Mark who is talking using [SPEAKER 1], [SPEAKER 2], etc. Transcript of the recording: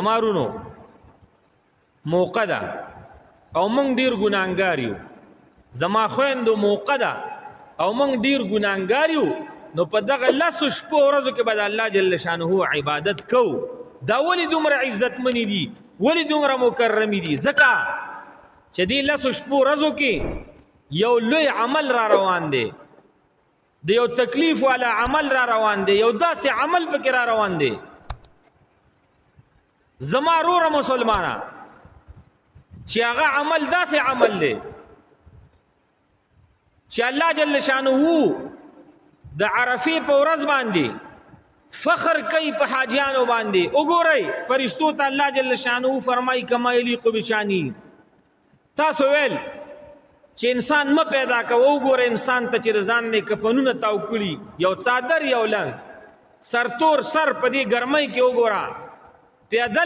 [SPEAKER 1] زمارونو موقع ده او موږ ډیر ګناهګار یو زما خويندو موقع ده او موږ ډیر ګناهګار یو نو په دغه لسو شپو ورځو کې به د الله جل شانه عبادت کوو دا ولې دومره عزتمنې دي ولې دومره مکرمې دي ځکه چې دې لسو شپو ورځو کې یو لوی عمل را روان دی د یو تکلیف والا عمل را روان دی یو داسې عمل پکې را روان دی زما روره مسلمانه چې هغه عمل داسې عمل دی چې الله جل شانه د عرفې په ورځ باندې فخر کوي په حاجیانو باندې وګورئ فرشتو ته الله جل شانه فرمایي کما یلیق بشانی تاسو ویل چې انسان م پیدا کوو وګوره انسان ته چې ځان نه کپنونه تاو کړي یو څادر یو لنګ سرتور سر په دې ګرمۍ کې وګوره پیدل